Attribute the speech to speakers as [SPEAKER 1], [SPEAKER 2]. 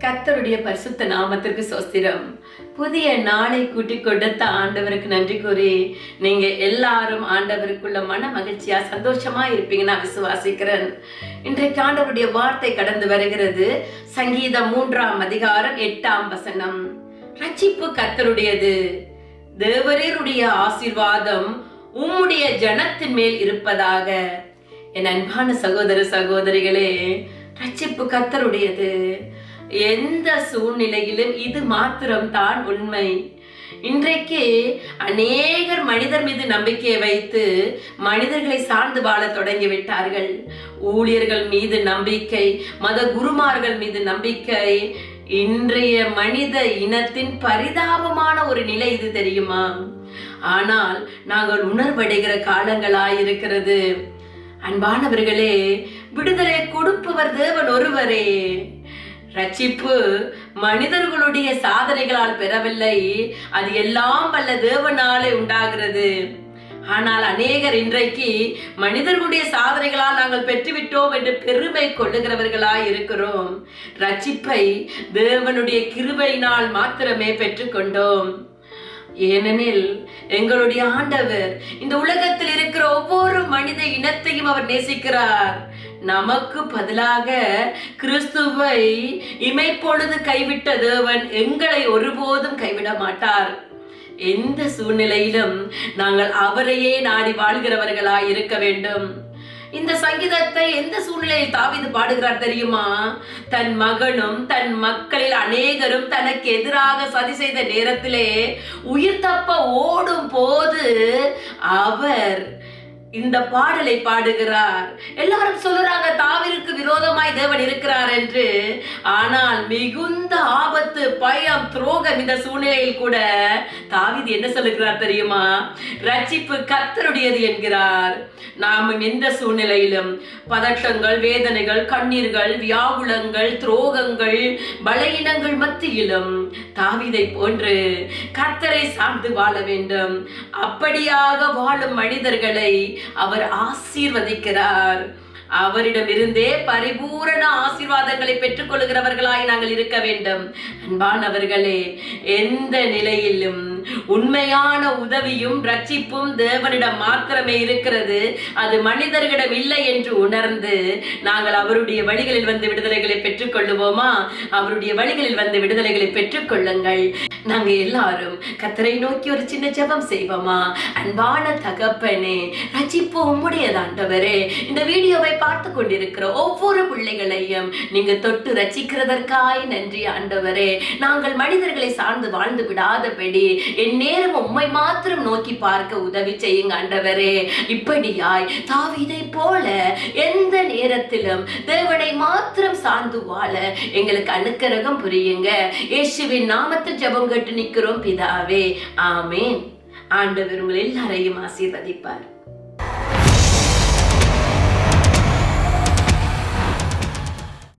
[SPEAKER 1] கர்த்தருடைய பரிசுத்த நாமத்திற்கு ஸ்தோத்திரம். புதிய நாளை கூட்டி கொடுத்த ஆண்டவருக்கு நன்றி கூறி நீங்க எல்லாரும் ஆண்டவருக்குள்ள மன மகிழ்ச்சியா சந்தோஷமா இருப்பீங்க நான் விசுவாசிக்கிறேன். இன்றைக்கு ஆண்டவருடைய வார்த்தை கடந்து வருகிறது. சங்கீதம் 3ஆம் அதிகாரம் 8ஆம் வசனம். ரட்சிப்பு கர்த்தருடையது, தேவரீருடைய ஆசீர்வாதம் உம்முடைய ஜனத்தின் மேல் இருப்பதாக. என் அன்பான சகோதர சகோதரிகளே, ரட்சிப்பு கர்த்தருடையது. எந்த சூழ்நிலையிலும் இது மாத்திரம் தான் உண்மை. இன்றைக்கு அநேகர் மனிதர் மீது நம்பிக்கையை வைத்து மனிதர்களை சார்ந்து வாழ தொடங்கிவிட்டார்கள். ஊழியர்கள் மீது நம்பிக்கை, மத குருமார்கள் மீது நம்பிக்கை இன்றைய மனித இனத்தின் பரிதாபமான ஒரு நிலை இது, தெரியுமா? ஆனால் நாங்கள் உணர்வடைகிற காலங்களாயிருக்கிறது. அன்பானவர்களே, விடுதலை கொடுப்பவர் தேவன் ஒருவரே. ரட்சிப்பு மனிதர்களுடைய சாதனைகளால் பெறவில்லை, அது எல்லாம் வல்ல தேவனாலே உண்டாகிறது. ஆனால் அநேகர் இன்றைக்கு மனிதர்களுடைய சாதனைகளால் நாங்கள் பெற்றுவிட்டோம் என்று பெருமை கொள்ளுகிறவர்களாய் இருக்கிறோம். ரட்சிப்பை தேவனுடைய கிருபையினால் மாத்திரமே பெற்றுக்கொண்டோம். ஏனெனில் எங்களுடைய ஆண்டவர் இந்த உலகத்தில் இருக்கிற ஒவ்வொரு மனித இனத்தையும் அவர் நேசிக்கிறார். நமக்கு பதிலாக கிறிஸ்துவை இமைப்பொழுது கைவிட்ட தேவன் எங்களை ஒருபோதும் கைவிட மாட்டார். எந்த சூழ்நிலையிலும் நாங்கள் அவரையே நாடி வாழ்கிறவர்களாய் இருக்க வேண்டும். இந்த சங்கீதத்தை எந்த சூழ்நிலையில் தாவீது பாடுகிறார் தெரியுமா? தன் மகனும் தன் மக்களில் அநேகரும் தனக்கு எதிராக சதி செய்த நேரத்திலே உயிர் தப்ப ஓடும் போது அவர் இந்த பாடலை பாடுகிறார். எல்லாரும் சொல்லுறாங்க தாவீதுக்கு விரோதமாய் தேவன் இருக்கிறார் என்று. ஆனால் மிகுந்த ஆபத்து, பயம், துரோகம் இந்த சூழ்நிலையில் கூட தாவீது என்ன சொல்லுகிறார் தெரியுமா? ரட்சிப்பு கர்த்தருடையது என்கிறார். நாம் எந்த சூழ்நிலையிலும் பதட்டங்கள், வேதனைகள், கண்ணீர்கள், வியாகுலங்கள், துரோகங்கள், பலவீனங்கள் மத்தியிலும் தாவீதை போன்று கர்த்தரை சார்ந்து வாழ வேண்டும். அப்படியாக வாழும் மனிதர்களை அவர் ஆசீர்வதிக்கிறார். அவரிடமிருந்தே பரிபூரண ஆசீர்வாதங்களை பெற்றுக் கொள்கிறவர்களாய் நாங்கள் இருக்க வேண்டும். அன்பானவர்களே, எந்த நிலையிலும் உண்மையான உதவியும் ரட்சிப்பும் தேவனிடம் மாத்திரமே இருக்கிறது. அது மனிதர்களிடம் இல்லை என்று உணர்ந்து நாங்கள் அவருடைய வழிகளில் வந்து விடுதலைகளை பெற்றுக் கொள்ளுவோமா? அவருடைய வழிகளில் வந்து விடுதலைகளை பெற்றுக் கொள்ளுங்கள். நாங்க எல்லாரும் கர்த்தரை நோக்கி ஒரு சின்ன ஜெபம் செய்வோமா? அன்பான தகப்பனே, ரட்சிப்பு உம்முடையது ஆண்டவரே. இந்த வீடியோவை பார்த்து கொண்டிருக்கிற ஒவ்வொரு பிள்ளைகளையும் நீங்க தொட்டு ரட்சிக்கிறதற்காய் நன்றி ஆண்டவரே. நாங்கள் மனிதர்களை சார்ந்து வாழ்ந்து விடாதபடி என் நேரம் உம்மை மாத்திரம் நோக்கி பார்க்க உதவி செய்யுங்க ஆண்டவரே. இப்படியாய் தாவீதை போல எந்த நேரத்திலும் தேவனை மாத்திரம் சார்ந்து வாழ எங்களுக்கு அனுக்கிரகம் புரியுங்க. இயேசுவின் நாமத்தில் ஜெபம் கேட்டு நிற்கிறோம் பிதாவே, ஆமேன். ஆண்டவர் உங்கள் எல்லாரையும் ஆசீர்வதிப்பார்.